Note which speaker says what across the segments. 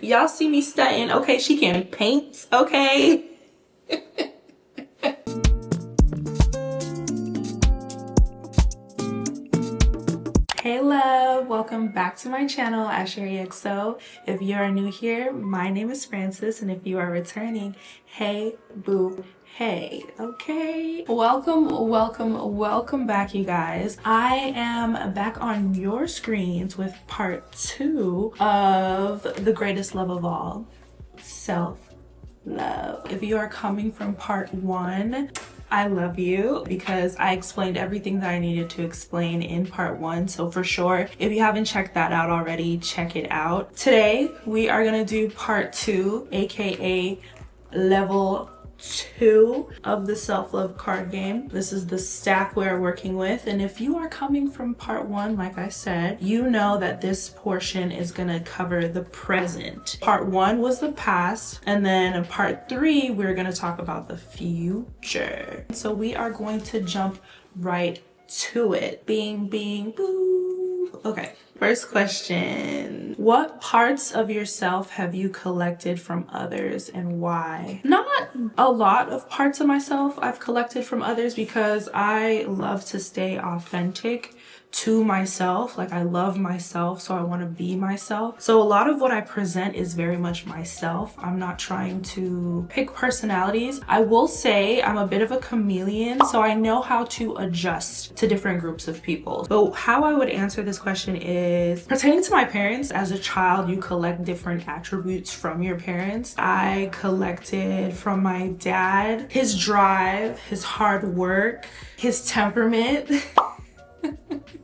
Speaker 1: Y'all see me stunting. Okay, she can paint. Okay. Hey love, welcome back to my channel, AsheriXO. If you are new here, my name is Francis, and if you are returning, hey boo, hey, okay. Welcome back, you guys. I am back on your screens with part 2 of the greatest love of all, self-love. If you are coming from part 1, I love you because I explained everything that I needed to explain in part 1. So for sure, if you haven't checked that out already, check it out. Today, we are gonna do part 2, aka level 2 of the self-love card game. This is the stack we're working with, and if you are coming from part 1, like I said, you know that this portion is gonna cover the present. Part 1 was the past, and then in part 3 we're gonna talk about the future. So we are going to jump right to it. Bing boo. Okay, first question. What parts of yourself have you collected from others and why? Not a lot of parts of myself I've collected from others because I love to stay authentic to myself. Like, I love myself, so I want to be myself. So a lot of what I present is very much myself. I'm not trying to pick personalities. I will say I'm a bit of a chameleon, so I know how to adjust to different groups of people. But how I would answer this question is pertaining to my parents. As a child, you collect different attributes from your parents. I collected from my dad his drive, his hard work, his temperament.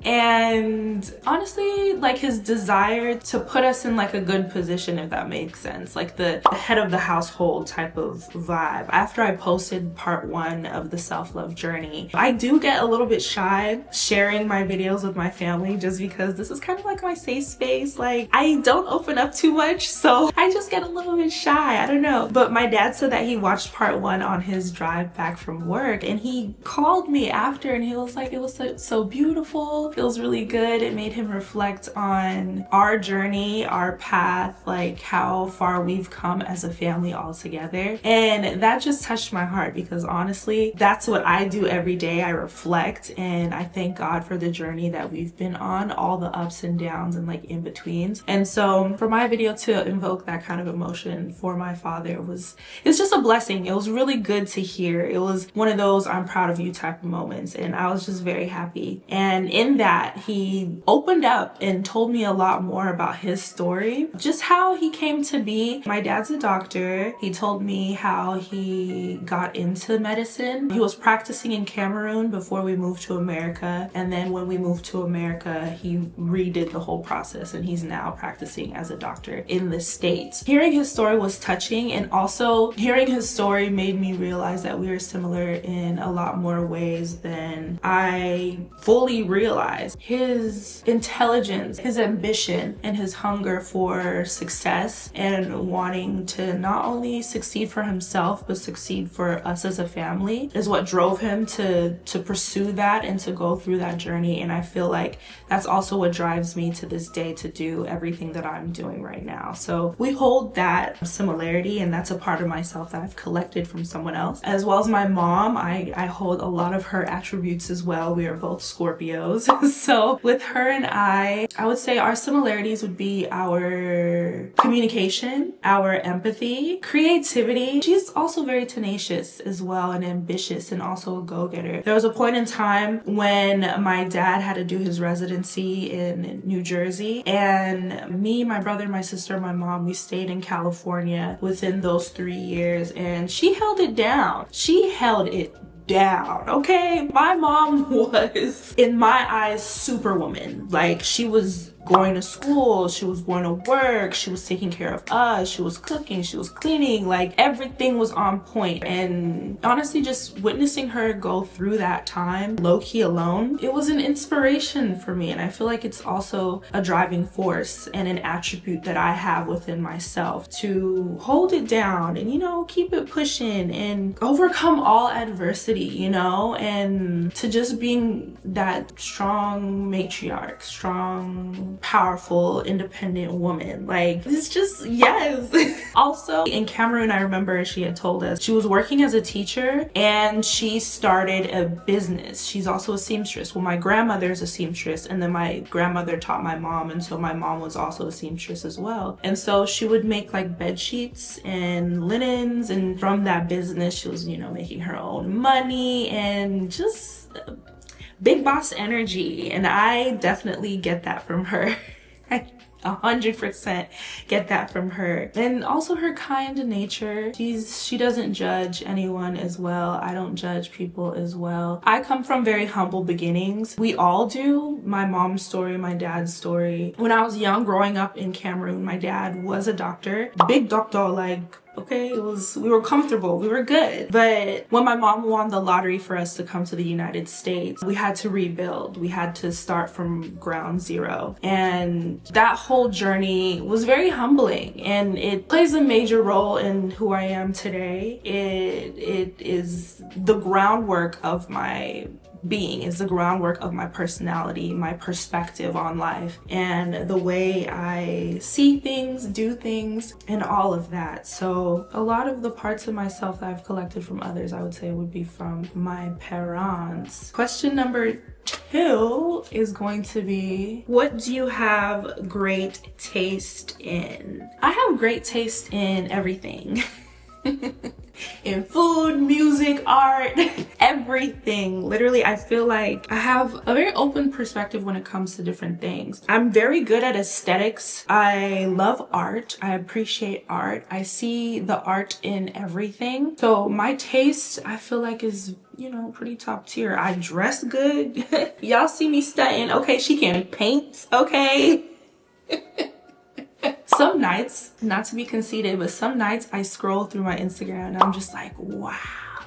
Speaker 1: And honestly, like, his desire to put us in like a good position, if that makes sense, like the head of the household type of vibe. After I posted part 1 of the self-love journey, I do get a little bit shy sharing my videos with my family just because this is kind of like my safe space. Like, I don't open up too much, so I just get a little bit shy. I don't know. But my dad said that he watched part 1 on his drive back from work, and he called me after and he was like, it was so beautiful. Feels really good. It made him reflect on our journey, our path, like how far we've come as a family all together. And that just touched my heart because honestly, that's what I do every day. I reflect and I thank God for the journey that we've been on, all the ups and downs and like in betweens. And so for my video to invoke that kind of emotion for my father it's just a blessing. It was really good to hear. It was one of those I'm proud of you type of moments, and I was just very happy. And in that, he opened up and told me a lot more about his story, just how he came to be. My dad's a doctor. He told me how he got into medicine. He was practicing in Cameroon before we moved to America, and then when we moved to America, he redid the whole process, and he's now practicing as a doctor in the States. Hearing his story was touching, and also hearing his story made me realize that we are similar in a lot more ways than I fully realized. His intelligence, his ambition, and his hunger for success and wanting to not only succeed for himself but succeed for us as a family is what drove him to pursue that and to go through that journey. And I feel like that's also what drives me to this day to do everything that I'm doing right now. So we hold that similarity, and that's a part of myself that I've collected from someone else. As well as my mom, I hold a lot of her attributes as well. We are both Scorpios. So with her and I would say our similarities would be our communication, our empathy, creativity. She's also very tenacious as well and ambitious and also a go-getter. There was a point in time when my dad had to do his residency in New Jersey, and me, my brother, my sister, my mom, we stayed in California within those 3 years, and she held it down. She held it down, okay? My mom was, in my eyes, superwoman. Like, she was going to school, she was going to work, she was taking care of us, she was cooking, she was cleaning, like everything was on point. And honestly, just witnessing her go through that time low-key alone, it was an inspiration for me. And I feel like it's also a driving force and an attribute that I have within myself to hold it down and, you know, keep it pushing and overcome all adversity, you know, and to just being that strong matriarch, strong powerful, independent woman. Like, it's just, yes. Also, in Cameroon, I remember she had told us she was working as a teacher and she started a business. She's also a seamstress. Well, my grandmother is a seamstress, and then my grandmother taught my mom, and so my mom was also a seamstress as well. And so she would make like bed sheets and linens, and from that business, she was, you know, making her own money and just big boss energy. And I definitely get that from her. 100% get that from her. And also her kind nature. She doesn't judge anyone as well. I don't judge people as well. I come from very humble beginnings. We all do. My mom's story, my dad's story. When I was young, growing up in Cameroon, my dad was a doctor. Big doctor, like, okay, we were comfortable, we were good. But when my mom won the lottery for us to come to the United States, we had to rebuild. We had to start from ground zero. And that whole journey was very humbling, and it plays a major role in who I am today. It is the groundwork of my being, is the groundwork of my personality, my perspective on life, and the way I see things, do things, and all of that. So a lot of the parts of myself that I've collected from others, I would say, would be from my parents. Question number 2 is going to be, what do you have great taste in? I have great taste in everything. In food, music, art, everything. Literally, I feel like I have a very open perspective when it comes to different things. I'm very good at aesthetics. I love art. I appreciate art. I see the art in everything. So my taste, I feel like, is, you know, pretty top tier. I dress good. Y'all see me stunting. Okay, she can paint. Okay. Some nights, not to be conceited, but some nights I scroll through my Instagram and I'm just like, wow.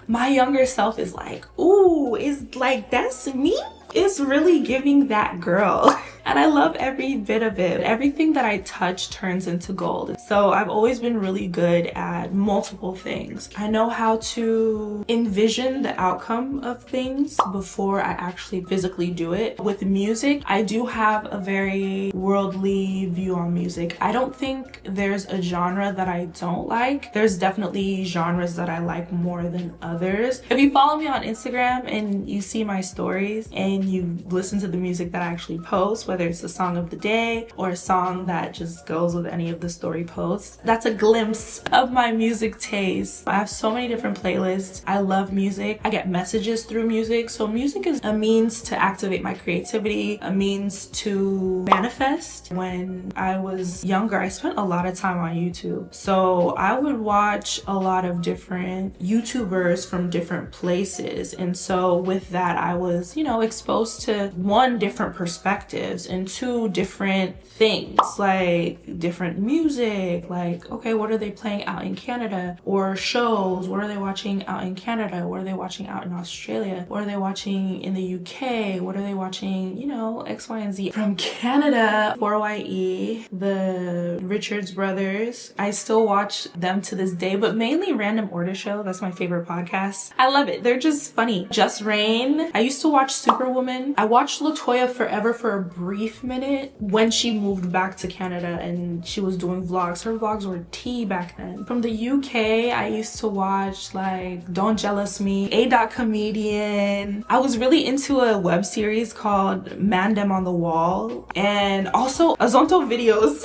Speaker 1: My younger self is like, ooh, it's like, that's me? It's really giving that girl. And I love every bit of it. Everything that I touch turns into gold. So I've always been really good at multiple things. I know how to envision the outcome of things before I actually physically do it. With music, I do have a very worldly view on music. I don't think there's a genre that I don't like. There's definitely genres that I like more than others. If you follow me on Instagram and you see my stories and you listen to the music that I actually post, whether it's a song of the day or a song that just goes with any of the story posts, that's a glimpse of my music taste. I have so many different playlists. I love music. I get messages through music. So music is a means to activate my creativity, a means to manifest. When I was younger, I spent a lot of time on YouTube. So I would watch a lot of different YouTubers from different places. And so with that, I was, you know, exposed to 1, different perspectives, and 2, different things, like different music, like, okay, what are they playing out in Canada? Or shows, what are they watching out in Canada? What are they watching out in Australia? What are they watching in the UK? What are they watching, you know, X, Y, and Z. From Canada, 4YE, the Richards brothers, I still watch them to this day, but mainly Random Order Show. That's my favorite podcast. I love it. They're just funny. Just Rain. I used to watch Superwoman. I watched LaToya Forever for a brief minute when she moved back to Canada and she was doing vlogs. Her vlogs were tea back then. From the UK, I used to watch like Don't Jealous Me, A. Comedian. I was really into a web series called Man Dem on the Wall, and also Azonto videos.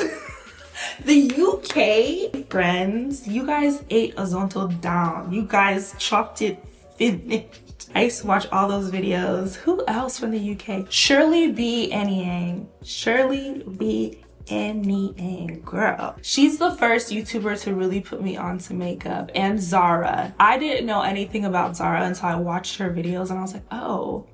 Speaker 1: The UK friends, you guys ate Azonto down. You guys chopped it finished. I used to watch all those videos. Who else from the UK? Shirley B. Anyang. Shirley B. Anyang, girl. She's the first YouTuber to really put me onto makeup. And Zara. I didn't know anything about Zara until I watched her videos and I was like, oh,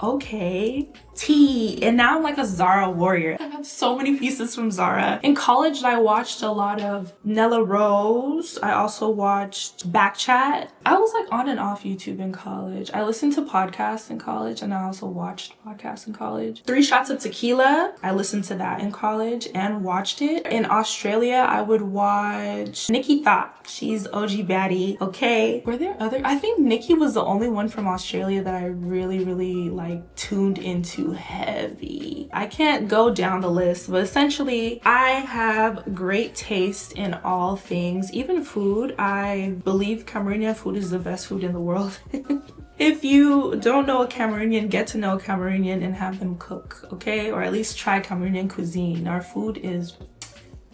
Speaker 1: okay. Tea. And now I'm like a Zara warrior. I have so many pieces from Zara. In college, I watched a lot of Nella Rose. I also watched Backchat. I was like on and off YouTube in college. I listened to podcasts in college and I also watched podcasts in college. 3 Shots of Tequila. I listened to that in college and watched it. In Australia, I would watch Nikki Thought. She's OG baddie. Okay. Were there other? I think Nikki was the only one from Australia that I really liked like tuned into heavy. I can't go down the list, but essentially I have great taste in all things, even food. I believe Cameroonian food is the best food in the world. If you don't know a Cameroonian, get to know a Cameroonian and have them cook, okay? Or at least try Cameroonian cuisine. Our food is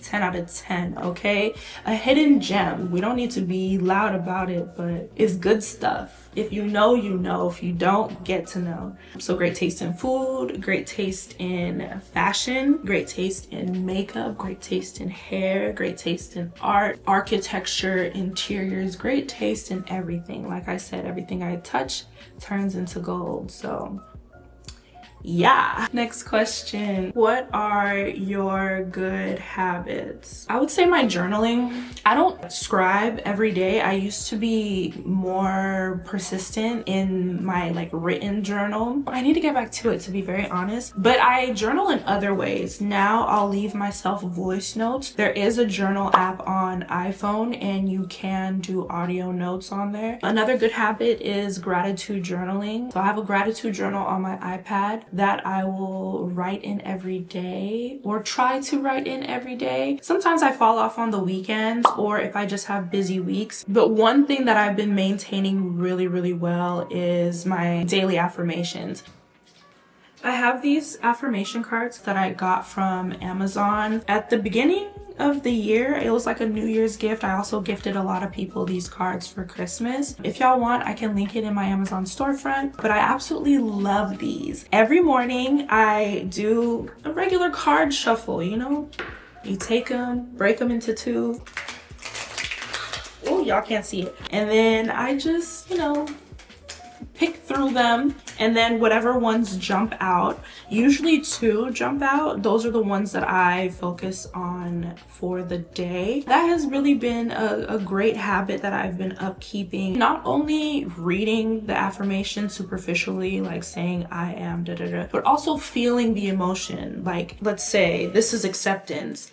Speaker 1: 10 out of 10, okay? A hidden gem. We don't need to be loud about it, but it's good stuff. If you know, you know. If you don't, get to know. So great taste in food, great taste in fashion, great taste in makeup, great taste in hair, great taste in art, architecture, interiors, great taste in everything. Like I said, everything I touch turns into gold. So yeah. Next question. What are your good habits? I would say my journaling. I don't scribe every day. I used to be more persistent in my like written journal. I need to get back to it, to be very honest. But I journal in other ways. Now I'll leave myself voice notes. There is a journal app on iPhone and you can do audio notes on there. Another good habit is gratitude journaling. So I have a gratitude journal on my iPad that I will write in every day, or try to write in every day. Sometimes I fall off on the weekends or if I just have busy weeks. But one thing that I've been maintaining really well is my daily affirmations. I have these affirmation cards that I got from Amazon at the beginning of the year. It was like a New Year's gift. I also gifted a lot of people these cards for Christmas. If y'all want, I can link it in my Amazon storefront, but I absolutely love these. Every morning I do a regular card shuffle, you know? You take them, break them into two. Oh, y'all can't see it. And then I just, you know, pick through them, and then whatever ones jump out, usually two jump out. Those are the ones that I focus on for the day. That has really been a great habit that I've been upkeeping. Not only reading the affirmation superficially, like saying I am da da da, but also feeling the emotion. Like, let's say this is acceptance,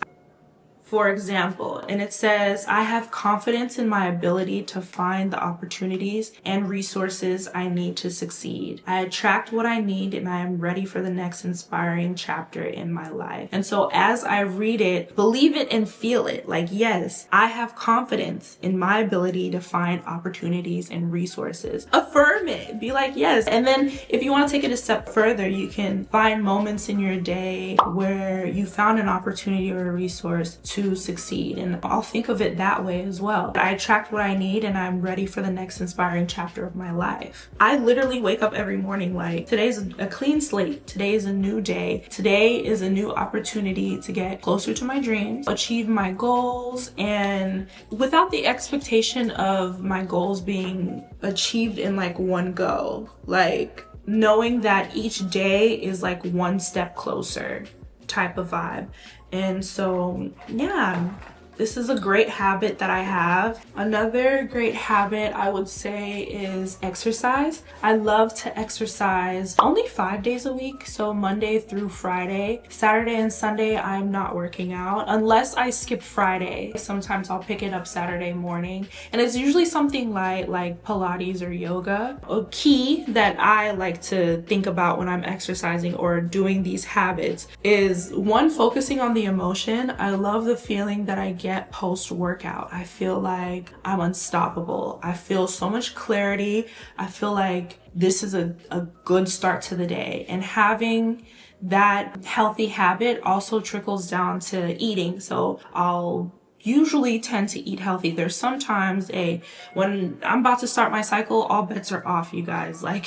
Speaker 1: for example, and it says, I have confidence in my ability to find the opportunities and resources I need to succeed. I attract what I need and I am ready for the next inspiring chapter in my life. And so as I read it, believe it and feel it. Like, yes, I have confidence in my ability to find opportunities and resources. Affirm it. Be like, yes. And then if you want to take it a step further, you can find moments in your day where you found an opportunity or a resource to succeed, and I'll think of it that way as well. I attract what I need and I'm ready for the next inspiring chapter of my life. I literally wake up every morning like, today's a clean slate, today is a new day, today is a new opportunity to get closer to my dreams, achieve my goals, and without the expectation of my goals being achieved in like one go, like knowing that each day is like one step closer type of vibe. And so, yeah, this is a great habit that I have. Another great habit I would say is exercise. I love to exercise only 5 days a week, so Monday through Friday. Saturday and Sunday I'm not working out unless I skip Friday. Sometimes I'll pick it up Saturday morning, and it's usually something light like Pilates or yoga. A key that I like to think about when I'm exercising or doing these habits is, one, focusing on the emotion. I love the feeling that I get post-workout. I feel like I'm unstoppable. I feel so much clarity. I feel like this is a good start to the day. And having that healthy habit also trickles down to eating. So I'll usually tend to eat healthy. There's sometimes when I'm about to start my cycle, all bets are off, you guys. Like,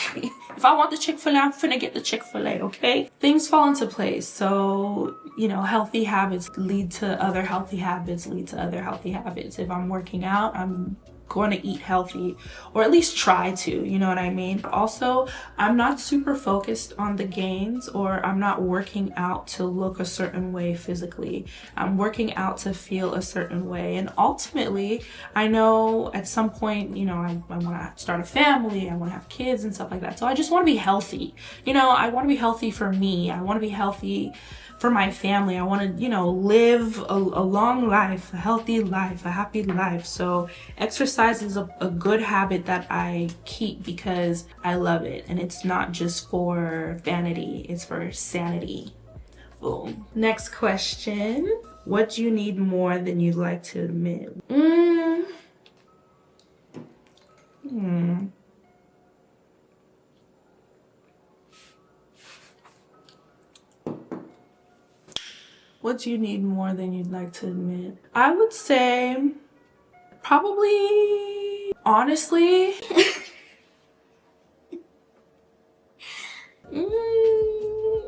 Speaker 1: if I want the Chick-fil-A, I'm finna get the Chick-fil-A, okay? Things fall into place. So, you know, healthy habits lead to other healthy habits, lead to other healthy habits. If I'm working out, I'm going to eat healthy, or at least try to, you know what I mean? Also, I'm not super focused on the gains, or I'm not working out to look a certain way physically. I'm working out to feel a certain way. And ultimately, I know at some point, you know, I want to start a family, I want to have kids and stuff like that. So I just want to be healthy. You know, I want to be healthy for me. I want to be healthy for my family. I want to, you know, live a long life, a healthy life, a happy life. So exercise is a good habit that I keep because I love it. And it's not just for vanity, it's for sanity. Boom. Next question. What do you need more than you'd like to admit? What do you need more than you'd like to admit? I would say probably, honestly,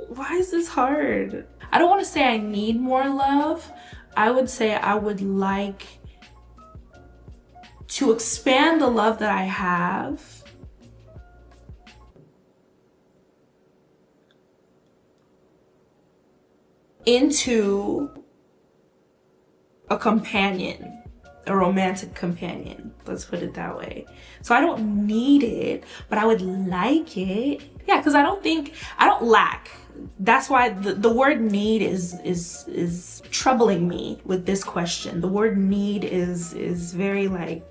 Speaker 1: why is this hard? I don't want to say I need more love. I would say I would like to expand the love that I have into a companion, a romantic companion. Let's put it that way. So I don't need it, but I would like it. Yeah, because I don't lack. That's why the word need is troubling me with this question. The word need is very like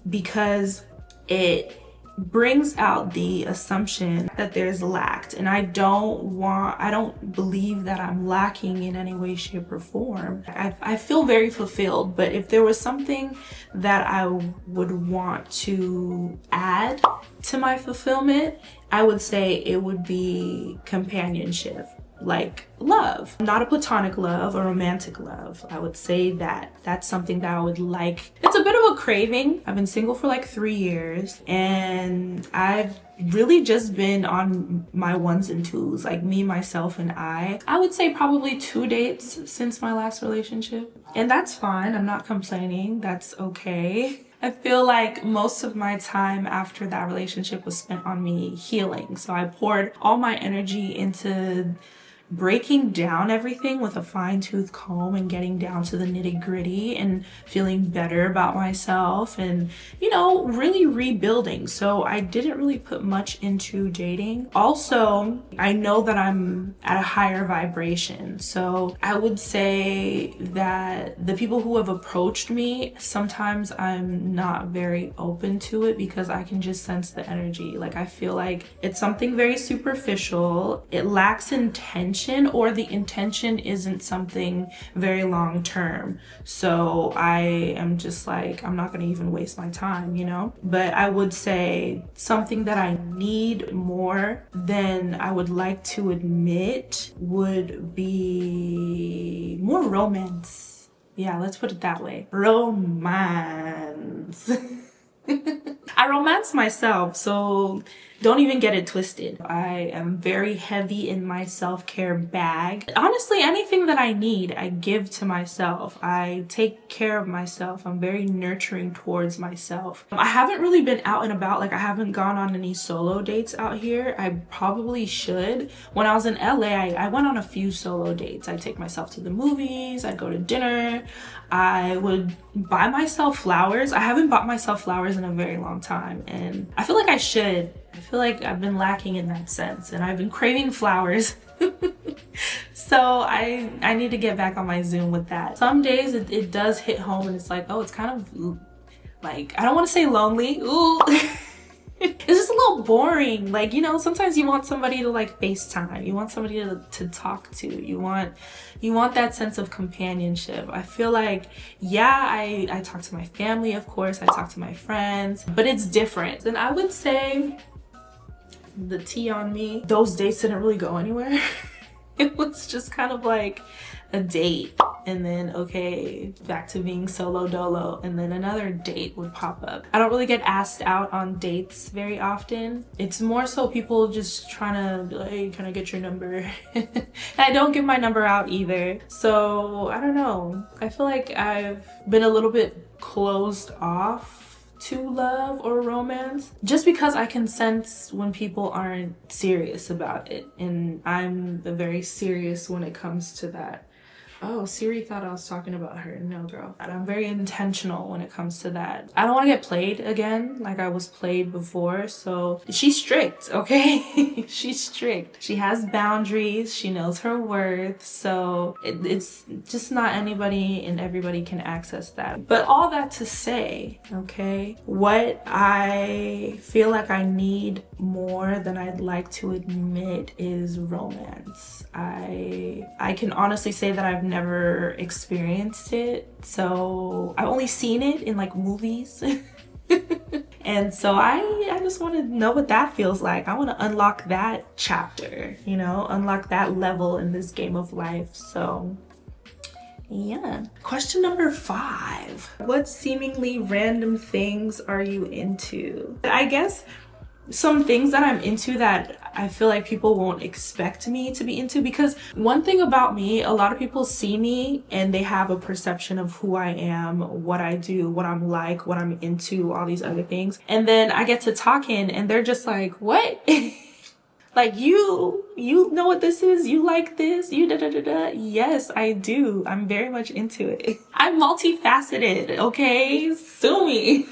Speaker 1: because it brings out the assumption that there's lacked, and I don't believe that I'm lacking in any way, shape, or form. I feel very fulfilled, but if there was something that I would want to add to my fulfillment, I would say it would be companionship, like love, not a platonic love or romantic love. I would say that that's something that I would like. It's a bit of a craving. I've been single for like 3 years, and I've really just been on my ones and twos, like me, myself, and I would say probably 2 dates since my last relationship, and that's fine. I'm not complaining. That's okay. I feel like most of my time after that relationship was spent on me healing. So I poured all my energy into breaking down everything with a fine-tooth comb and getting down to the nitty-gritty and feeling better about myself and, you know, really rebuilding. So I didn't really put much into dating. Also, I know that I'm at a higher vibration. So I would say that the people who have approached me, sometimes I'm not very open to it because I can just sense the energy. Like, I feel like it's something very superficial. It lacks intention, or the intention isn't something very long term. So I am just like, I'm not gonna even waste my time, you know? But I would say something that I need more than I would like to admit would be more romance. Yeah, let's put it that way. Romance. I romance myself, so don't even get it twisted. I am very heavy in my self-care bag. Honestly, anything that I need, I give to myself. I take care of myself. I'm very nurturing towards myself. I haven't really been out and about. Like, I haven't gone on any solo dates out here. I probably should. When I was in LA, I went on a few solo dates. I'd take myself to the movies. I'd go to dinner. I would buy myself flowers. I haven't bought myself flowers in a very long time, and I feel like I should. I feel like I've been lacking in that sense, and I've been craving flowers. So I need to get back on my Zoom with that. Some days it does hit home, and it's like, oh, it's kind of like, I don't want to say lonely. Ooh. It's just a little boring. Like, you know, sometimes you want somebody to like FaceTime. You want somebody to talk to. You want that sense of companionship. I feel like, yeah, I talk to my family, of course. I talk to my friends, but it's different. And I would say the tea on me, those dates didn't really go anywhere. It was just kind of like a date, and then okay, back to being solo dolo, and then another date would pop up. I don't really get asked out on dates very often. It's more so people just trying to be like, hey, can I get your number? And I don't give my number out either. So I don't know. I feel like I've been a little bit closed off to love or romance, just because I can sense when people aren't serious about it, and I'm very serious when it comes to that. Oh, Siri thought I was talking about her. No, girl. I'm very intentional when it comes to that. I don't want to get played again like I was played before. So she's strict, okay? She's strict. She has boundaries. She knows her worth. So it's just not anybody and everybody can access that. But all that to say, okay, what I feel like I need more than I'd like to admit is romance. I can honestly say that I've never experienced it, so I've only seen it in like movies. And so I just want to know what that feels like. I want to unlock that chapter, you know, unlock that level in this game of life. So yeah. Question number 5. What seemingly random things are you into? I guess some things that I'm into that I feel like people won't expect me to be into, because one thing about me, a lot of people see me and they have a perception of who I am, what I do, what I'm like, what I'm into, all these other things. And then I get to talking and they're just like, what? Like, you know what this is? You like this? You da-da-da-da? Yes, I do. I'm very much into it. I'm multifaceted, okay? Sue me.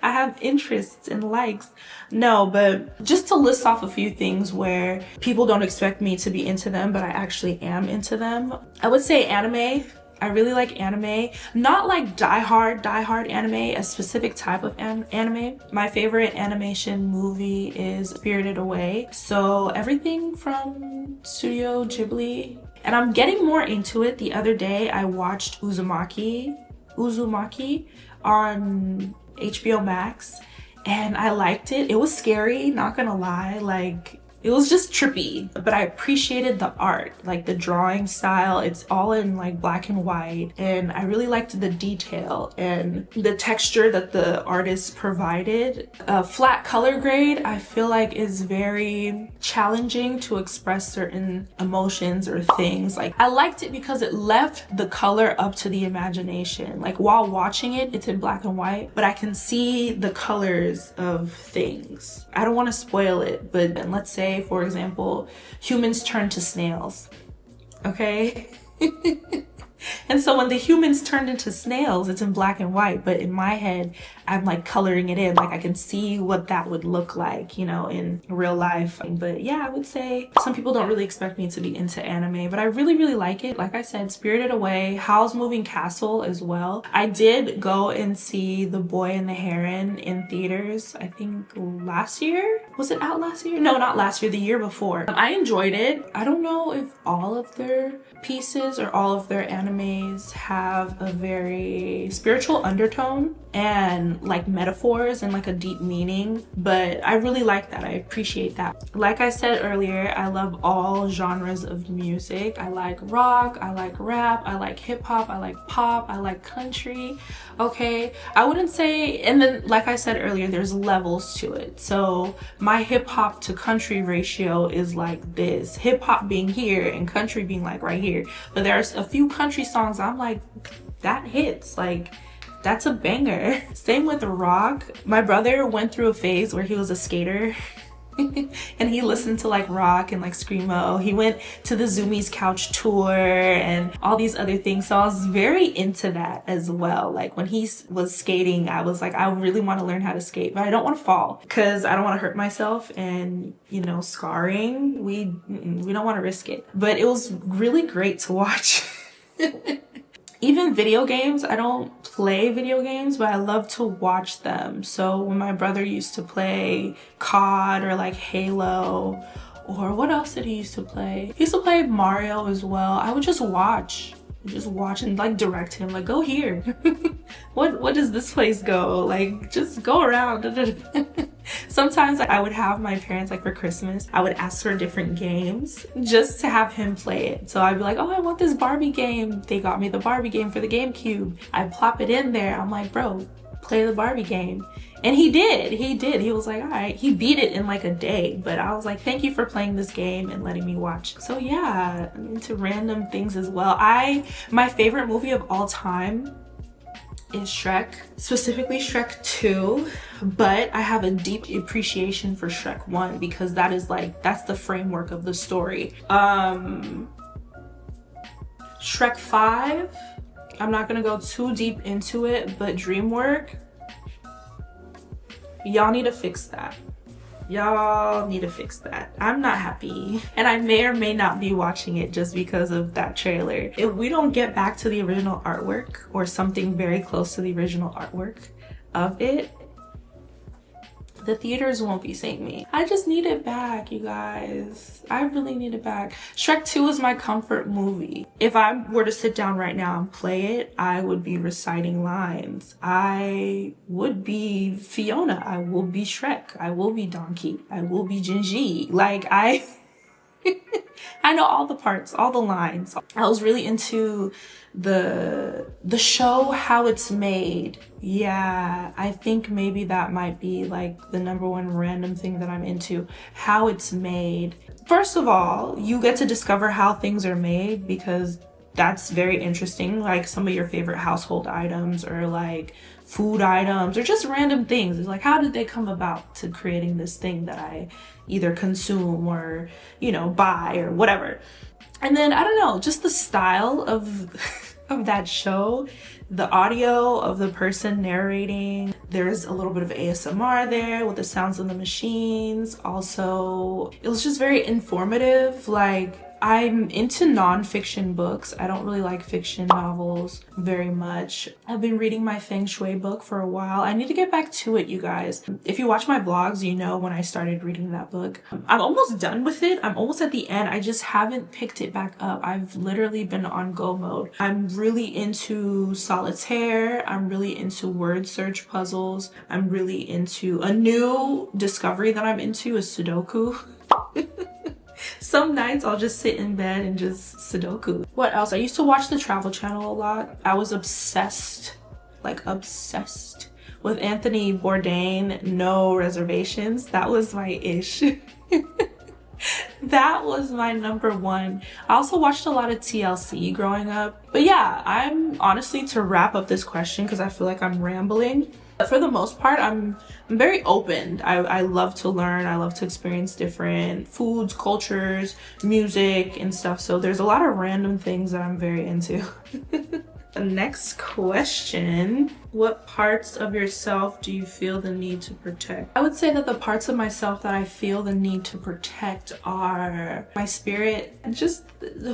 Speaker 1: I have interests and likes. No, but just to list off a few things where people don't expect me to be into them, but I actually am into them. I would say anime. I really like anime. Not like die-hard anime, a specific type of anime. My favorite animation movie is Spirited Away. So everything from Studio Ghibli. And I'm getting more into it. The other day I watched Uzumaki on HBO Max, and I liked it. It was scary, not gonna lie. Like, it was just trippy, but I appreciated the art, like the drawing style. It's all in like black and white, and I really liked the detail and the texture that the artist provided. A flat color grade, I feel like, is very challenging to express certain emotions or things. Like, I liked it because it left the color up to the imagination. Like, while watching it, it's in black and white, but I can see the colors of things. I don't want to spoil it, but let's say, for example, humans turn to snails, okay? And so when the humans turned into snails, it's in black and white, but in my head, I'm like coloring it in. Like, I can see what that would look like, you know, in real life. But yeah, I would say some people don't really expect me to be into anime, but I really, really like it. Like I said, Spirited Away, Howl's Moving Castle as well. I did go and see The Boy and the Heron in theaters, I think last year. Was it out last year? No, not last year, the year before. I enjoyed it. I don't know if all of their pieces or all of their animes have a very spiritual undertone and like metaphors and like a deep meaning, but I really like that. I appreciate that. Like I said earlier, I love all genres of music. I like rock, I like rap, I like hip hop, I like pop, I like country. Okay, I wouldn't say, and then like I said earlier, there's levels to it. So my hip hop to country ratio is like this, hip hop being here and country being like right here. But there's a few country songs I'm like, that hits, like that's a banger. Same with rock. My brother went through a phase where he was a skater and he listened to like rock and like screamo. He went to the Zoomies Couch tour and all these other things. So I was very into that as well. Like when he was skating, I was like, I really want to learn how to skate, but I don't want to fall because I don't want to hurt myself, and you know, scarring, we don't want to risk it. But it was really great to watch. Even video games, I don't play video games, but I love to watch them. So when my brother used to play COD or like Halo, or what else did he used to play? He used to play Mario as well. I would just watch and like direct him, like, go here. What does this place go? Like, just go around. Sometimes I would have my parents, like for Christmas, I would ask for different games just to have him play it. So I'd be like, oh, I want this Barbie game. They got me the Barbie game for the GameCube. I plop it in there. I'm like, bro, play the Barbie game. And he did. He was like, all right. He beat it in like a day. But I was like, thank you for playing this game and letting me watch. So yeah, I'm into random things as well. My favorite movie of all time is Shrek, specifically Shrek 2, but I have a deep appreciation for Shrek 1 because that's the framework of the story. Shrek 5, I'm not gonna go too deep into it, but DreamWorks, y'all need to fix that. Y'all need to fix that. I'm not happy. And I may or may not be watching it just because of that trailer. If we don't get back to the original artwork or something very close to the original artwork of it, the theaters won't be seeing me. I just need it back, you guys. I really need it back. Shrek 2 is my comfort movie. If I were to sit down right now and play it, I would be reciting lines. I would be Fiona. I will be Shrek. I will be Donkey. I will be Gingy. Like, I know all the parts, all the lines. I was really into the show, how it's made. Yeah, I think maybe that might be like the #1 random thing that I'm into, how it's made. First of all, you get to discover how things are made, because that's very interesting. Like some of your favorite household items, or like food items, or just random things. It's like, how did they come about to creating this thing that I either consume or, you know, buy or whatever. And then, I don't know, just the style of that show, the audio of the person narrating. There's a little bit of ASMR there with the sounds of the machines. Also, it was just very informative. Like, I'm into nonfiction books. I don't really like fiction novels very much. I've been reading my Feng Shui book for a while. I need to get back to it, you guys. If you watch my vlogs, you know when I started reading that book. I'm almost done with it. I'm almost at the end. I just haven't picked it back up. I've literally been on go mode. I'm really into solitaire. I'm really into word search puzzles. I'm really into a new discovery that I'm into is Sudoku. Some nights I'll just sit in bed and just Sudoku. What else? I used to watch the Travel Channel a lot. I was obsessed, like obsessed with Anthony Bourdain, No Reservations. That was my ish. That was my #1. I also watched a lot of TLC growing up. But yeah, I'm honestly, to wrap up this question, because I feel like I'm rambling, for the most part, I'm very open. I love to learn. I love to experience different foods, cultures, music, and stuff. So there's a lot of random things that I'm very into. The next question, what parts of yourself do you feel the need to protect? I would say that the parts of myself that I feel the need to protect are my spirit, and just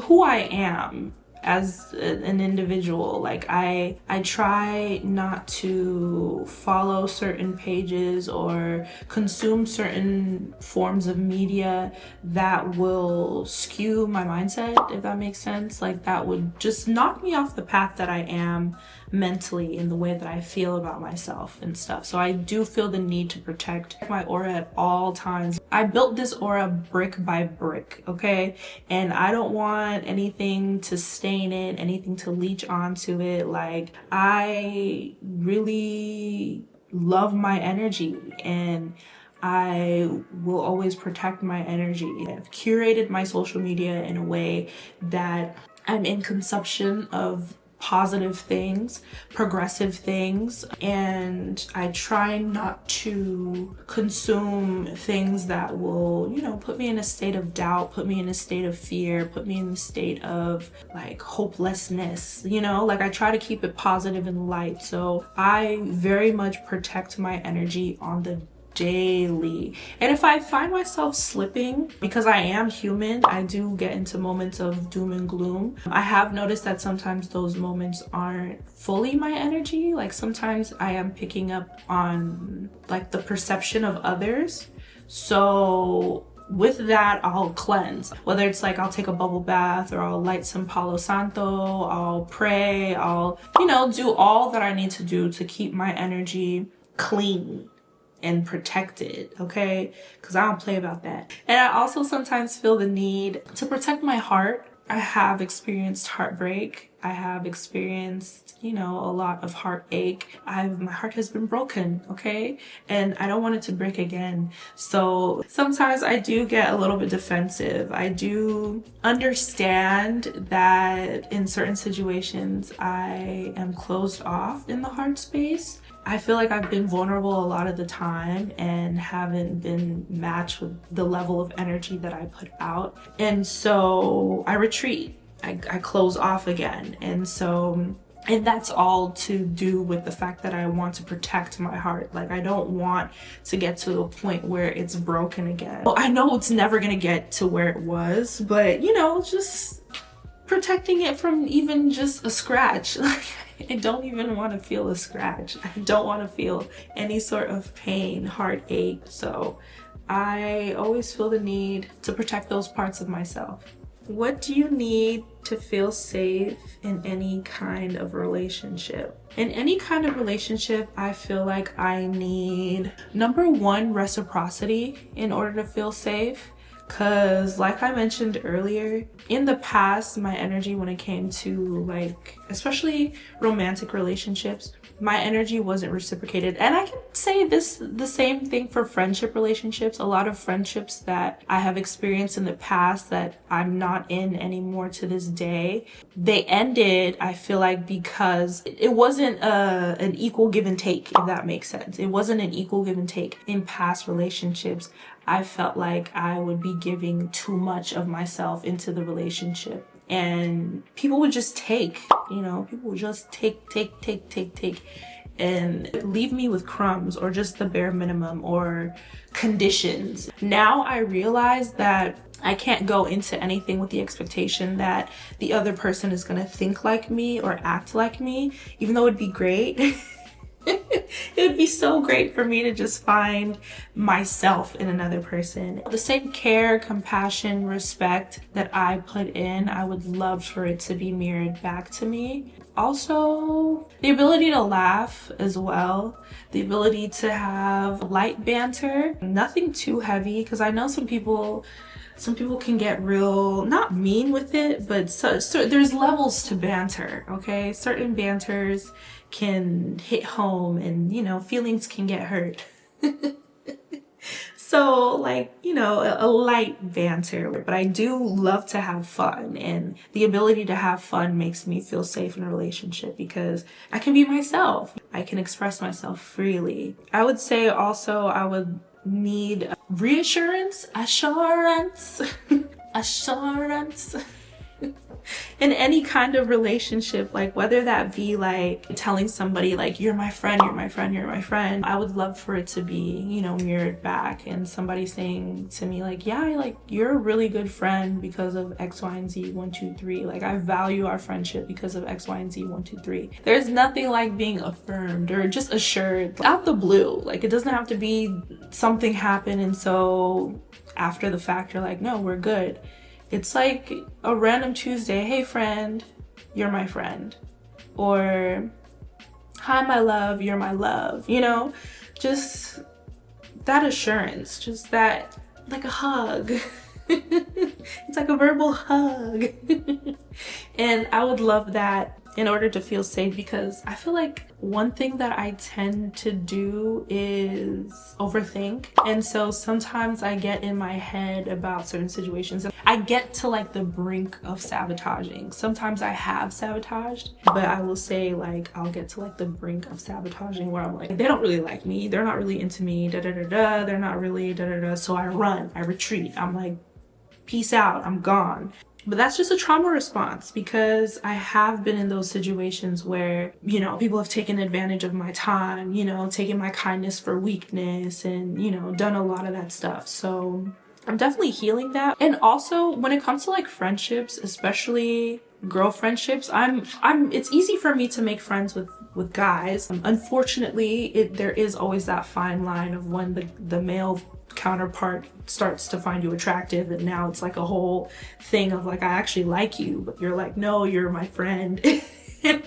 Speaker 1: who I am as an individual. Like I try not to follow certain pages or consume certain forms of media that will skew my mindset, if that makes sense. Like that would just knock me off the path that I am mentally, in the way that I feel about myself and stuff. So I do feel the need to protect my aura at all times. I built this aura brick by brick, okay? And I don't want anything to stain it, anything to leech onto it. Like, I really love my energy, and I will always protect my energy. I've curated my social media in a way that I'm in consumption of positive things, progressive things, and I try not to consume things that will, you know, put me in a state of doubt, put me in a state of fear, put me in a state of like hopelessness, you know, like I try to keep it positive and light. So I very much protect my energy on the daily. And if I find myself slipping, because I am human, I do get into moments of doom and gloom. I have noticed that sometimes those moments aren't fully my energy. Like sometimes I am picking up on like the perception of others. So with that, I'll cleanse. Whether it's like I'll take a bubble bath, or I'll light some Palo Santo, I'll pray, I'll, you know, do all that I need to do to keep my energy clean and protected, okay? Because I don't play about that. And I also sometimes feel the need to protect my heart. I have experienced heartbreak. I have experienced, you know, a lot of heartache. My heart has been broken, okay? And I don't want it to break again. So sometimes I do get a little bit defensive. I do understand that in certain situations I am closed off in the heart space. I feel like I've been vulnerable a lot of the time and haven't been matched with the level of energy that I put out. And so I retreat. I close off again. And that's all to do with the fact that I want to protect my heart. Like, I don't want to get to a point where it's broken again. Well, I know it's never gonna get to where it was, but you know, just protecting it from even just a scratch. Like, I don't even want to feel a scratch. I don't want to feel any sort of pain, heartache. So I always feel the need to protect those parts of myself. What do you need to feel safe in any kind of relationship? In any kind of relationship, I feel like I need, number one, reciprocity in order to feel safe. Because like I mentioned earlier, in the past, my energy when it came to like, especially romantic relationships, my energy wasn't reciprocated. And I can say the same thing for friendship relationships. A lot of friendships that I have experienced in the past that I'm not in anymore to this day, they ended, I feel like, because it wasn't an equal give and take, if that makes sense. It wasn't an equal give and take. In past relationships, I felt like I would be giving too much of myself into the relationship. And people would just take, you know, people would just take, and leave me with crumbs or just the bare minimum or conditions. Now I realize that I can't go into anything with the expectation that the other person is gonna think like me or act like me, even though it'd be great. It would be so great for me to just find myself in another person. The same care, compassion, respect that I put in, I would love for it to be mirrored back to me. Also, the ability to laugh as well. The ability to have light banter, nothing too heavy, because I know some people can get real, not mean with it, but so there's levels to banter, okay? Certain banters can hit home and, you know, feelings can get hurt. So, like, you know, a light banter. But I do love to have fun, and the ability to have fun makes me feel safe in a relationship because I can be myself. I can express myself freely. I would say also I would need reassurance, assurance, assurance. In any kind of relationship, like whether that be like telling somebody like, you're my friend, you're my friend, you're my friend, I would love for it to be, you know, mirrored back and somebody saying to me like, yeah, like you're a really good friend because of X, Y, and Z, 1, 2, 3. Like I value our friendship because of X, Y, and Z, 1, 2, 3. There's nothing like being affirmed or just assured out the blue. Like it doesn't have to be something happen and so after the fact you're like, no, we're good. It's like a random Tuesday, hey friend, you're my friend. Or, hi my love, you're my love. You know, just that assurance, just that, like a hug. It's like a verbal hug. And I would love that in order to feel safe, because I feel like one thing that I tend to do is overthink. And so sometimes I get in my head about certain situations and I get to like the brink of sabotaging. Sometimes I have sabotaged, but I will say like I'll get to like the brink of sabotaging where I'm like, they don't really like me, they're not really into me, da da da da, they're not really da da da. So I run, I retreat, I'm like, peace out, I'm gone. But that's just a trauma response because I have been in those situations where, you know, people have taken advantage of my time, you know, taken my kindness for weakness and, you know, done a lot of that stuff. So I'm definitely healing that. And also when it comes to like friendships, especially girl friendships, it's easy for me to make friends with guys. Unfortunately, there is always that fine line of when the male counterpart starts to find you attractive and now it's like a whole thing of like, I actually like you, but you're like, no, you're my friend.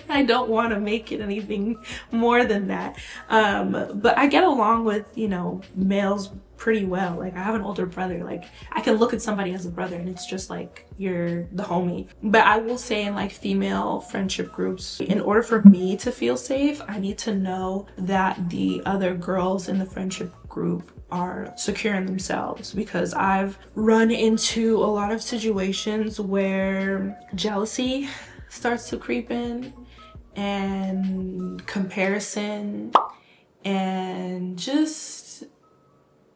Speaker 1: I don't want to make it anything more than that. But I get along with, you know, males pretty well. Like I have an older brother, like I can look at somebody as a brother and it's just like you're the homie. But I will say in like female friendship groups, in order for me to feel safe, I need to know that the other girls in the friendship group are secure in themselves, because I've run into a lot of situations where jealousy starts to creep in and comparison and just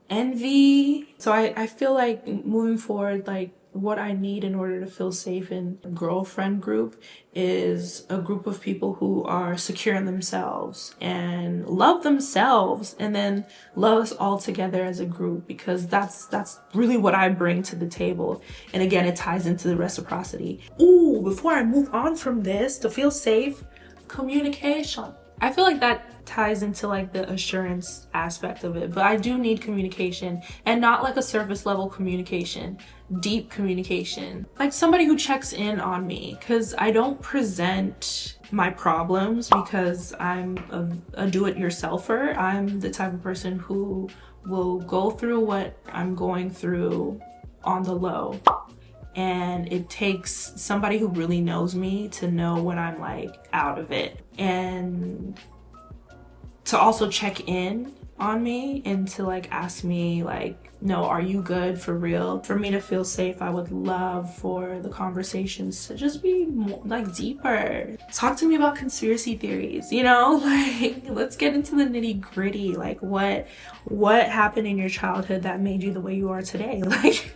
Speaker 1: envy. So I feel like moving forward, like what I need in order to feel safe in a girlfriend group is a group of people who are secure in themselves and love themselves, and then love us all together as a group, because that's really what I bring to the table. And again, it ties into the reciprocity. Ooh, before I move on from this, to feel safe, communication. I feel like that ties into like the assurance aspect of it, but I do need communication, and not like a surface level communication, deep communication, like somebody who checks in on me, because I don't present my problems because I'm a do-it-yourselfer. I'm the type of person who will go through what I'm going through on the low, and it takes somebody who really knows me to know when I'm like out of it, and to also check in on me and to like ask me like, no, are you good for real? For me to feel safe, I would love for the conversations to just be more, like deeper. Talk to me about conspiracy theories, you know, like let's get into the nitty gritty. Like what happened in your childhood that made you the way you are today? Like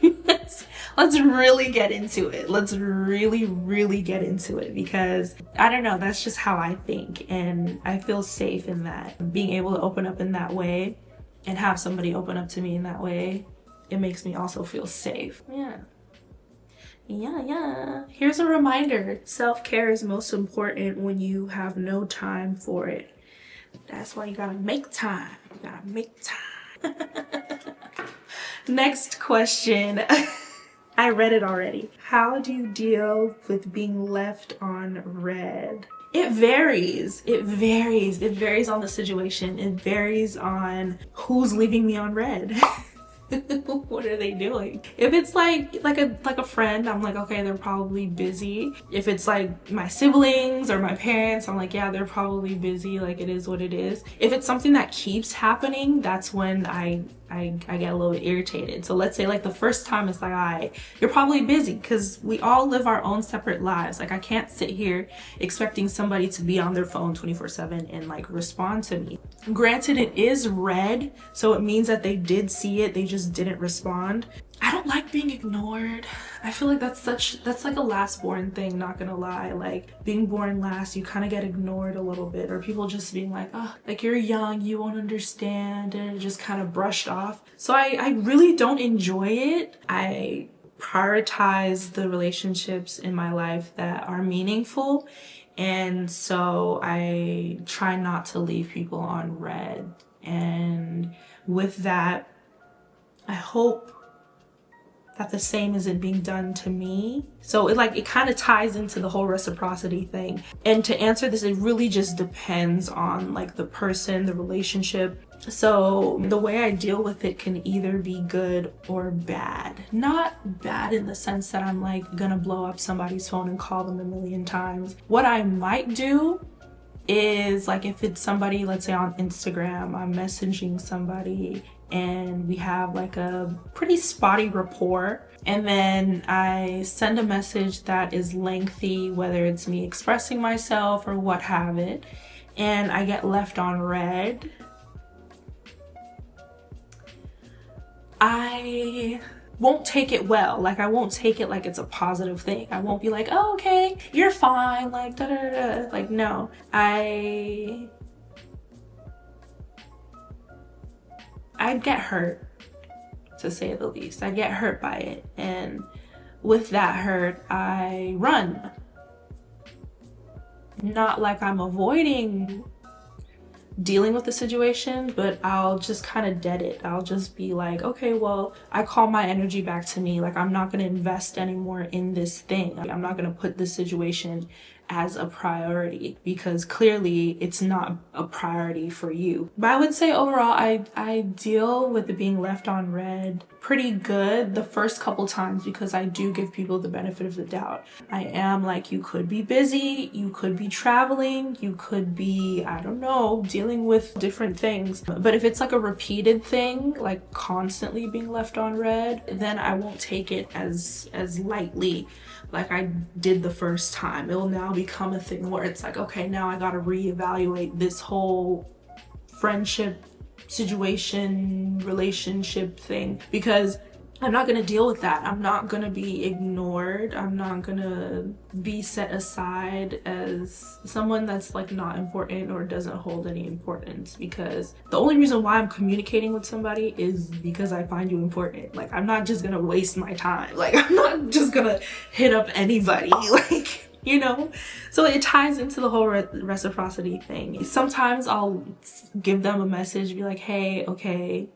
Speaker 1: let's really get into it. Let's really get into it, because I don't know, that's just how I think, and I feel safe in that. Being able to open up in that way and have somebody open up to me in that way, it makes me also feel safe. Yeah. Here's a reminder. Self-care is most important when you have no time for it. That's why you gotta make time. You gotta make time. Next question. I read it already. How do you deal with being left on red? It varies. It varies on the situation. It varies on who's leaving me on red. What are they doing? If it's like a friend, I'm like, okay, they're probably busy. If it's like my siblings or my parents, I'm like, yeah, they're probably busy. Like, it is what it is. If it's something that keeps happening, that's when I get a little bit irritated. So let's say like the first time, it's like, all right, you're probably busy, because we all live our own separate lives. Like, I can't sit here expecting somebody to be on their phone 24/7 and like respond to me. Granted, it is red, so it means that they did see it, they just didn't respond. I don't like being ignored. I feel like that's like a last born thing, not gonna lie. Like, being born last, you kind of get ignored a little bit, or people just being like, oh, like, you're young, you won't understand, and just kind of brushed off. So I really don't enjoy it. I prioritize the relationships in my life that are meaningful, and so I try not to leave people on red. And with that, I hope that the same isn't being done to me. So it kind of ties into the whole reciprocity thing. And to answer this, it really just depends on like the person, the relationship. So the way I deal with it can either be good or bad. Not bad in the sense that I'm like gonna blow up somebody's phone and call them a million times. What I might do is, like, if it's somebody, let's say on Instagram, I'm messaging somebody and we have like a pretty spotty rapport, and then I send a message that is lengthy, whether it's me expressing myself or what have it, and I get left on red, I won't take it well. Like, I won't take it like it's a positive thing. I won't be like, oh, okay, you're fine, like da da da. Like, no, I'd get hurt, to say the least. I get hurt by it, and with that hurt, I run. Not like I'm avoiding dealing with the situation, but I'll just kind of dead it. I'll just be like, okay, well, I call my energy back to me. Like, I'm not going to invest anymore in this thing. I'm not going to put this situation as a priority, because clearly it's not a priority for you. But I would say overall, I deal with it being left on red pretty good the first couple times, because I do give people the benefit of the doubt. I am like, you could be busy, you could be traveling, you could be, I don't know, dealing with different things. But if it's like a repeated thing, like constantly being left on red, then I won't take it as lightly like I did the first time. It will now become a thing where it's like, okay, now I gotta reevaluate this whole friendship, situation, relationship thing, because I'm not going to deal with that. I'm not going to be ignored. I'm not going to be set aside as someone that's like not important or doesn't hold any importance, because the only reason why I'm communicating with somebody is because I find you important. Like, I'm not just going to waste my time. Like, I'm not just going to hit up anybody. Like, you know? So it ties into the whole reciprocity thing. Sometimes I'll give them a message, be like, hey, okay,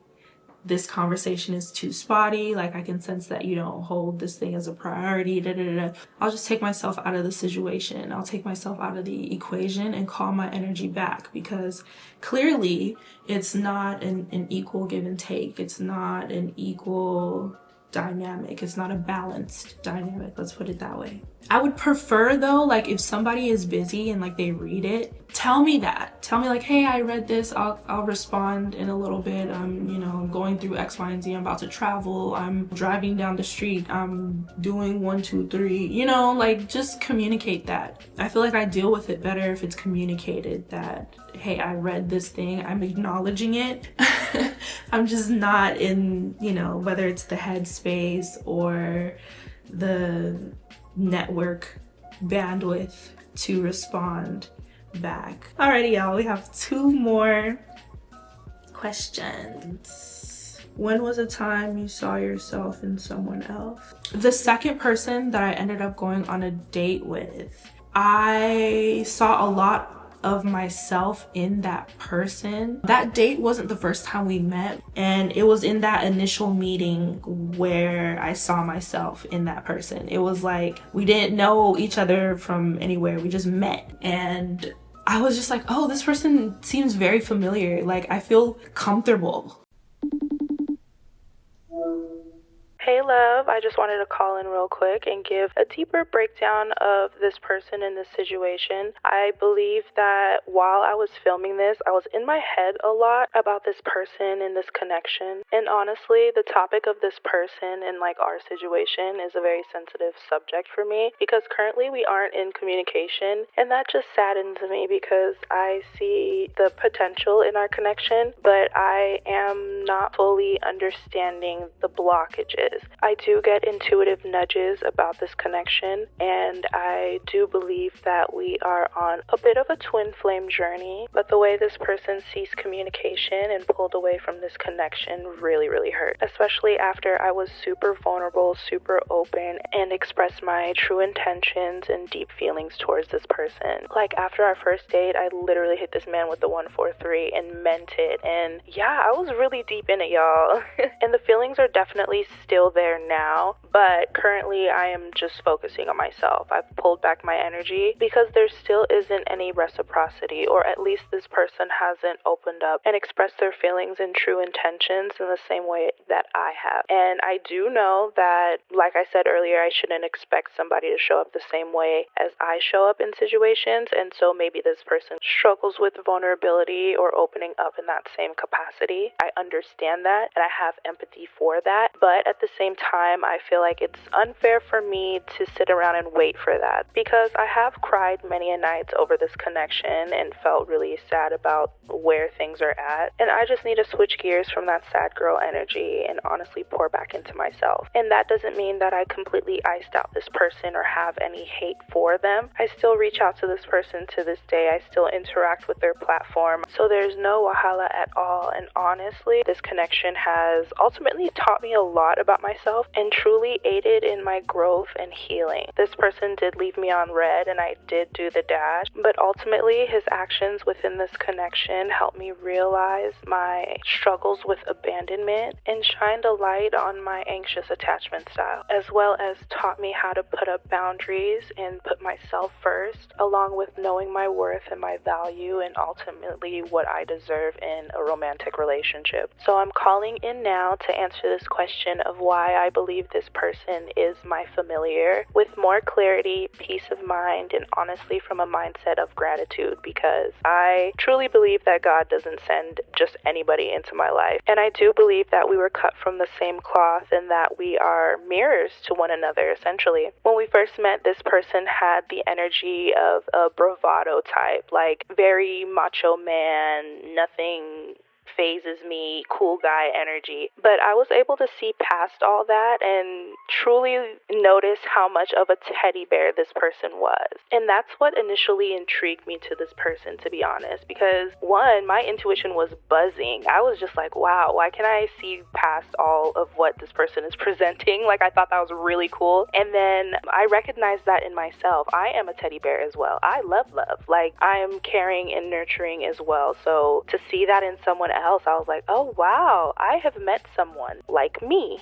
Speaker 1: this conversation is too spotty. Like, I can sense that you don't hold this thing as a priority. Da, da, da, da. I'll just take myself out of the situation. I'll take myself out of the equation and call my energy back, because clearly it's not an equal give and take. It's not an equal dynamic. It's not a balanced dynamic. Let's put it that way. I would prefer though, like, if somebody is busy and like they read it, tell me that. Tell me like, hey, I read this. I'll respond in a little bit. I'm going through X, Y, and Z. I'm about to travel. I'm driving down the street. I'm doing 1, 2, 3. Like, just communicate that. I feel like I deal with it better if it's communicated that, hey, I read this thing. I'm acknowledging it. I'm just not in, whether it's the headspace or the network bandwidth to respond back. Alrighty, y'all, we have 2 more questions. When was a time you saw yourself in someone else? The second person that I ended up going on a date with, I saw a lot of myself in that person. That date wasn't the first time we met, and it was in that initial meeting where I saw myself in that person. It was like we didn't know each other from anywhere. We just met, and I was just like, oh, this person seems very familiar. Like, I feel comfortable. Hey love, I just wanted to call in real quick and give a deeper breakdown of this person in this situation. I believe that while I was filming this, I was in my head a lot about this person and this connection. And honestly, the topic of this person and like our situation is a very sensitive subject for me, because currently we aren't in communication, and that just saddens me because I see the potential in our connection, but I am not fully understanding the blockages. I do get intuitive nudges about this connection, and I do believe that we are on a bit of a twin flame journey, but the way this person ceased communication and pulled away from this connection really, really hurt, especially after I was super vulnerable, super open, and expressed my true intentions and deep feelings towards this person. Like, after our first date, I literally hit this man with the 143 and meant it, and yeah, I was really deep in it, y'all. And the feelings are definitely still there now, but currently I am just focusing on myself. I've pulled back my energy because there still isn't any reciprocity, or at least this person hasn't opened up and expressed their feelings and true intentions in the same way that I have. And I do know that, like I said earlier, I shouldn't expect somebody to show up the same way as I show up in situations, and so maybe this person struggles with vulnerability or opening up in that same capacity. I understand that, and I have empathy for that, but at the same time, I feel like it's unfair for me to sit around and wait for that, because I have cried many a nights over this connection and felt really sad about where things are at, and I just need to switch gears from that sad girl energy and honestly pour back into myself. And that doesn't mean that I completely iced out this person or have any hate for them. I still reach out to this person to this day. I still interact with their platform, so there's no wahala at all. And honestly, this connection has ultimately taught me a lot about myself and truly aided in my growth and healing. This person did leave me on red, and I did do the dash, but ultimately his actions within this connection helped me realize my struggles with abandonment and shined a light on my anxious attachment style, as well as taught me how to put up boundaries and put myself first, along with knowing my worth and my value and ultimately what I deserve in a romantic relationship. So I'm calling in now to answer this question of why I believe this person is my familiar with more clarity, peace of mind, and honestly from a mindset of gratitude, because I truly believe that God doesn't send just anybody into my life. And I do believe that we were cut from the same cloth and that we are mirrors to one another, essentially. When we first met, this person had the energy of a bravado type, like very macho man, nothing phases me, cool guy energy. But I was able to see past all that and truly notice how much of a teddy bear this person was. And that's what initially intrigued me to this person, to be honest, because one, my intuition was buzzing. I was just like, wow, why can I see past all of what this person is presenting? Like, I thought that was really cool. And then I recognized that in myself. I am a teddy bear as well. I love love. Like, I am caring and nurturing as well. So to see that in someone else, I was like, oh wow, I have met someone like me.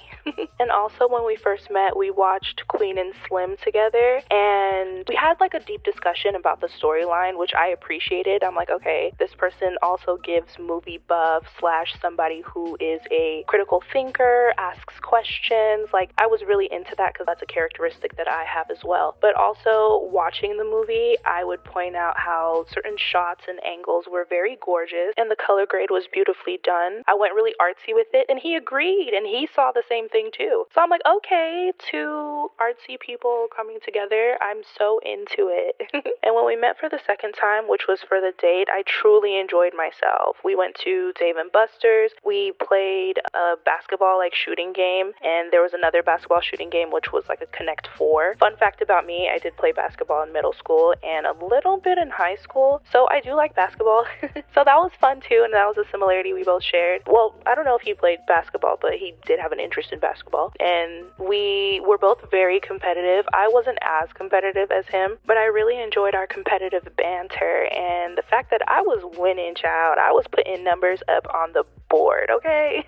Speaker 1: And also when we first met, we watched Queen and Slim together, and we had like a deep discussion about the storyline, which I appreciated. I'm like, okay, this person also gives movie buff / somebody who is a critical thinker, asks questions. Like, I was really into that because that's a characteristic that I have as well. But also watching the movie, I would point out how certain shots and angles were very gorgeous and the color grade was beautifully done. I went really artsy with it and he agreed and he saw the same thing too. So I'm like, okay, two artsy people coming together. I'm so into it. And when we met for the second time, which was for the date, I truly enjoyed myself. We went to Dave & Buster's. We played a basketball like shooting game, and there was another basketball shooting game which was like a Connect 4. Fun fact about me, I did play basketball in middle school and a little bit in high school, so I do like basketball. So that was fun too, and that was a similarity we both shared. Well, I don't know if he played basketball, but he did have an interest in basketball, and we were both very competitive. I wasn't as competitive as him, but I really enjoyed our competitive banter and the fact that I was winning, child. I was putting numbers up on the board, okay?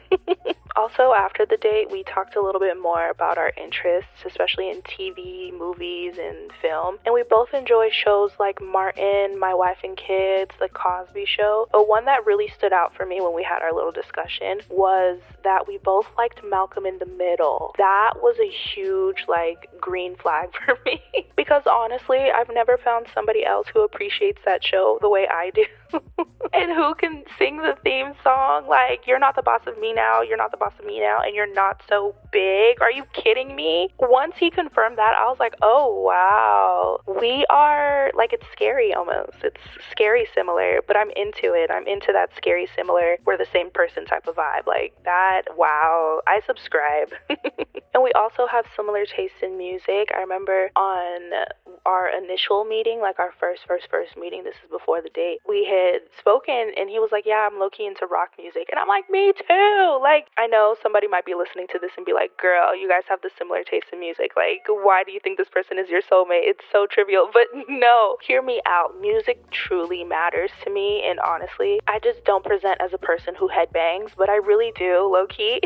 Speaker 1: Also, after the date, we talked a little bit more about our interests, especially in TV, movies, and film. And we both enjoy shows like Martin, My Wife and Kids, The Cosby Show. But one that really stood out for me when we had our little discussion was that we both liked Malcolm in the Middle. That was a huge, like, green flag for me. Because honestly, I've never found somebody else who appreciates that show the way I do. And who can sing the theme song, like, you're not the boss of me now, you're not the boss of me now, and you're not so big. Are you kidding me? Once he confirmed that, I was like, oh, wow. We are, like, it's scary almost. It's scary similar, but I'm into it. I'm into that scary similar, we're the same person type of vibe. Like, that, wow, I subscribe. And we also have similar tastes in music. I remember on our initial meeting, like our first meeting, this is before the date, we had spoken and he was like, yeah, I'm low-key into rock music. And I'm like, me too. Like, I know somebody might be listening to this and be like, girl, you guys have the similar taste in music. Like, why do you think this person is your soulmate? It's so trivial. But no, hear me out. Music truly matters to me. And honestly, I just don't present as a person who headbangs, but I really do, low-key.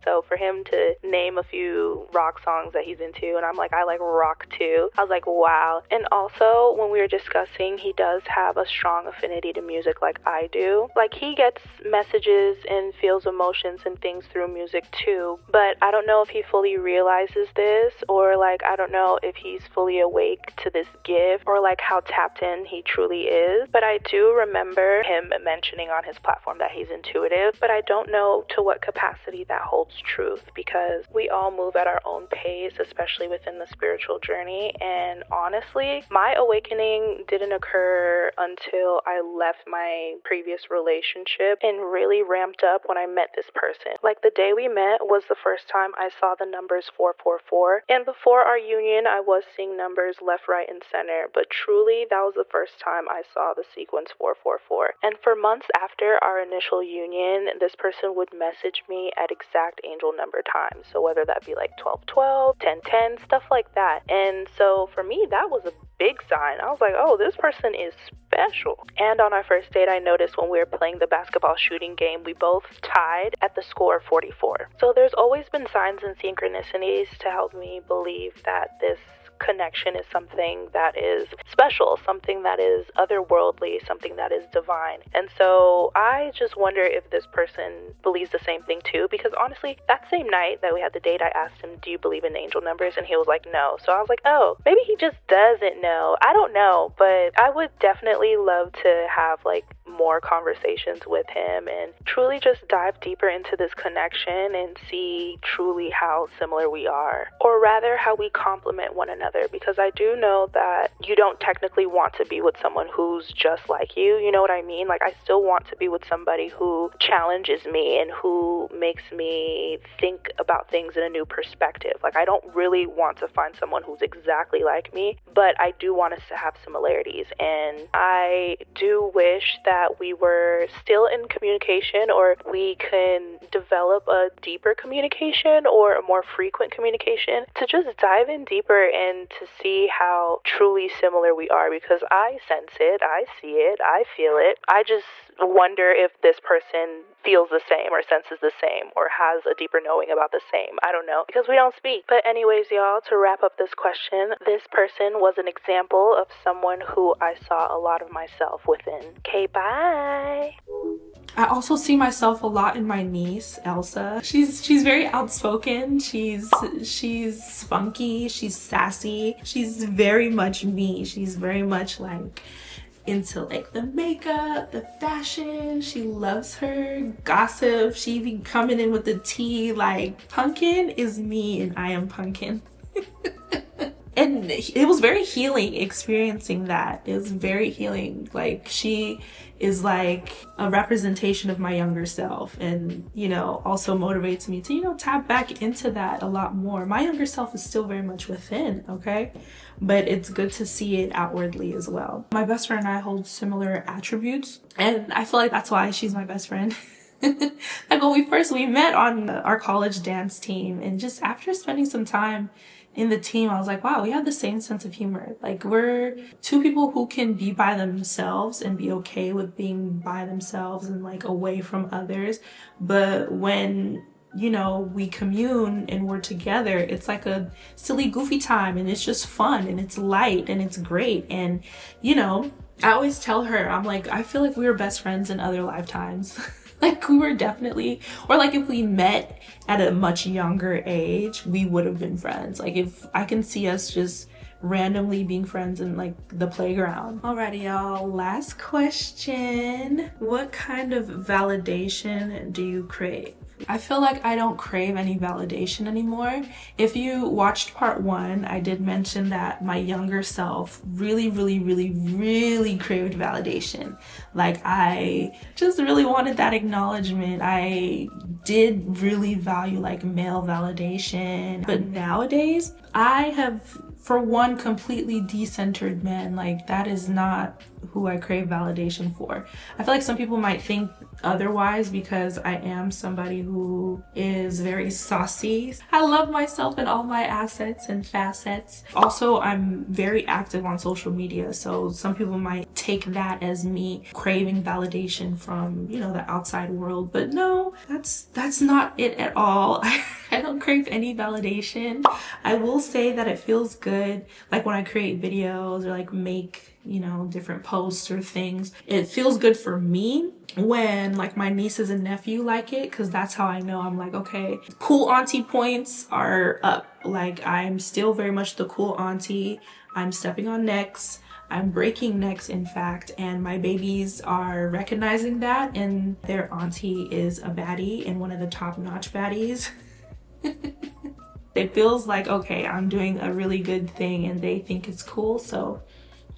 Speaker 1: So for him to name a few rock songs that he's into, and I'm like, I like rock too, I was like, wow. And also, when we were discussing, he does have a strong affinity to music like I do. Like, he gets messages and feels emotions and things through music too, but I don't know if he fully realizes this, or like, I don't know if he's fully awake to this gift, or like how tapped in he truly is. But I do remember him mentioning on his platform that he's intuitive, but I don't know to what capacity that holds truth, because we all move at our own pace, especially within the spiritual journey. And honestly, my awakening didn't occur until I left my previous relationship and really ramped up when I met this person. Like, the day we met was the first time I saw the numbers 444, and before our union I was seeing numbers left, right, and center, but truly that was the first time I saw the sequence 444. And for months after our initial union, this person would message me at exact angel number times. So whether that be like 1212, 1010, stuff like that. And so for me, that was a big sign. I was like, oh, this person is special. And on our first date, I noticed when we were playing the basketball shooting game, we both tied at the score 44. So there's always been signs and synchronicities to help me believe that this connection is something that is special, something that is otherworldly, something that is divine. And so I just wonder if this person believes the same thing too, because honestly, that same night that we had the date, I asked him, do you believe in angel numbers? And he was like, no. So I was like, oh, maybe he just doesn't know. I don't know, but I would definitely love to have like more conversations with him and truly just dive deeper into this connection and see truly how similar we are, or rather how we complement one another. together, because I do know that you don't technically want to be with someone who's just like you know what I mean? Like, I still want to be with somebody who challenges me and who makes me think about things in a new perspective. Like, I don't really want to find someone who's exactly like me, but I do want us to have similarities, and I do wish that we were still in communication, or we can develop a deeper communication or a more frequent communication to just dive in deeper and to see how truly similar we are, because I sense it, I see it, I feel it. I just wonder if this person feels the same or senses the same or has a deeper knowing about the same. I don't know, because we don't speak. But anyways, y'all, to wrap up this question, this person was an example of someone who I saw a lot of myself within. Okay, bye. I also see myself a lot in my niece, Elsa. She's very outspoken. She's funky. She's sassy. She's very much me. She's very much like into like the makeup, the fashion. She loves her gossip. She be coming in with the tea. Like, Pumpkin is me and I am Pumpkin. And it was very healing experiencing that. It was very healing. Like, she is like a representation of my younger self, and, you know, also motivates me to, you know, tap back into that a lot more. My younger self is still very much within, okay? But it's good to see it outwardly as well. My best friend and I hold similar attributes, and I feel like that's why she's my best friend. Like, when we met on our college dance team, and just after spending some time in the team, I was like, wow, we have the same sense of humor. Like, we're two people who can be by themselves and be okay with being by themselves and like away from others. But when, you know, we commune and we're together, it's like a silly, goofy time, and it's just fun, and it's light, and it's great. And, you know, I always tell her, I'm like, I feel like we were best friends in other lifetimes. Like, we were definitely, or like if we met at a much younger age, we would have been friends. Like, if I can see us just randomly being friends in like the playground. Alrighty, y'all, last question. What kind of validation do you crave? I feel like I don't crave any validation anymore. If you watched part 1, I did mention that my younger self really craved validation. Like, I just really wanted that acknowledgement. I did really value like male validation. But nowadays, I have, for one, completely decentered men. Like, that is not who I crave validation for. I feel like some people might think otherwise, because I am somebody who is very saucy. I love myself and all my assets and facets. Also, I'm very active on social media, so some people might take that as me craving validation from, you know, the outside world. But no, that's not it at all. I don't crave any validation. I will say that it feels good, like when I create videos or like make, you know, different posts or things. It feels good for me when like my nieces and nephew like it, because that's how I know I'm like, okay, cool auntie points are up. Like, I'm still very much the cool auntie. I'm stepping on necks. I'm breaking necks, in fact, and my babies are recognizing that, and their auntie is a baddie and one of the top-notch baddies. It feels like, okay, I'm doing a really good thing and they think it's cool, so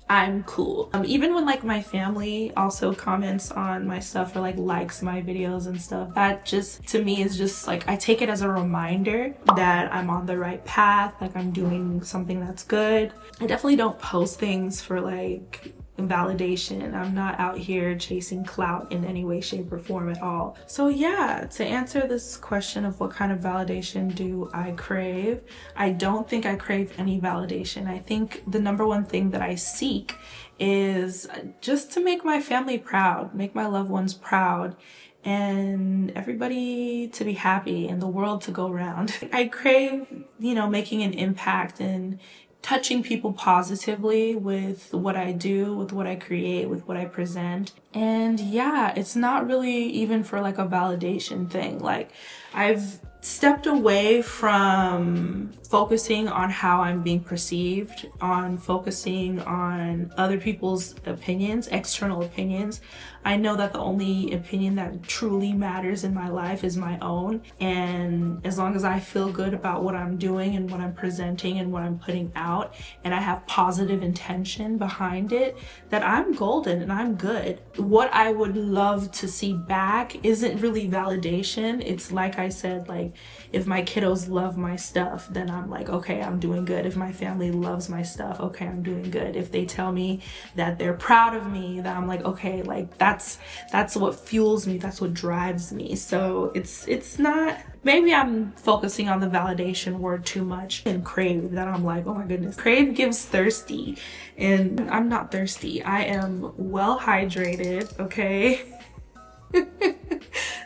Speaker 1: I'm cool. Even when like my family also comments on my stuff or like likes my videos and stuff, that just to me is just like, I take it as a reminder that I'm on the right path, like I'm doing something that's good. I definitely don't post things for like validation. I'm not out here chasing clout in any way, shape, or form at all. So yeah, to answer this question of what kind of validation do I crave, I don't think I crave any validation. I think the number one thing that I seek is just to make my family proud, make my loved ones proud, and everybody to be happy and the world to go round. I crave, you know, making an impact and touching people positively with what I do, with what I create, with what I present. And yeah, it's not really even for like a validation thing. Like, I've stepped away from focusing on how I'm being perceived, on focusing on other people's opinions, external opinions. I know that the only opinion that truly matters in my life is my own. And as long as I feel good about what I'm doing and what I'm presenting and what I'm putting out, and I have positive intention behind it, that I'm golden and I'm good. What I would love to see back isn't really validation. It's like I said, like, if my kiddos love my stuff, then I'm like, okay, I'm doing good. If my family loves my stuff, okay, I'm doing good. If they tell me that they're proud of me, then I'm like, okay, like that's what fuels me, that's what drives me. So it's not, maybe I'm focusing on the validation word too much and crave, that I'm like, oh my goodness, crave gives thirsty, and I'm not thirsty. I am well hydrated, okay?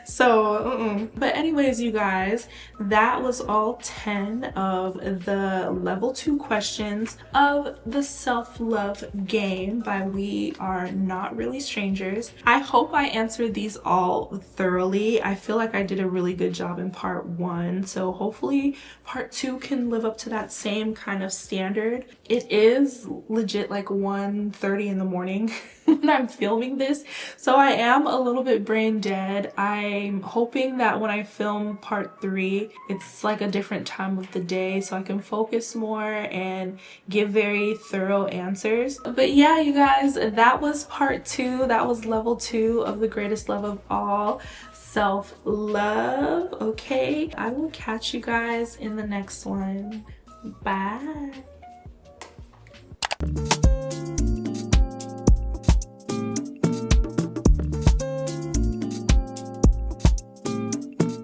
Speaker 1: So, but anyways, you guys, that was all 10 of the level 2 questions of the self-love game by We Are Not Really Strangers. I hope I answered these all thoroughly. I feel like I did a really good job in part 1, so hopefully part 2 can live up to that same kind of standard. It is legit like 1:30 in the morning when I'm filming this, so I am a little bit brain dead. I'm hoping that when I film part 3, it's like a different time of the day so I can focus more and give very thorough answers. But yeah, you guys, that was part 2. That was level 2 of the greatest love of all, self-love. Okay, I will catch you guys in the next one. Bye.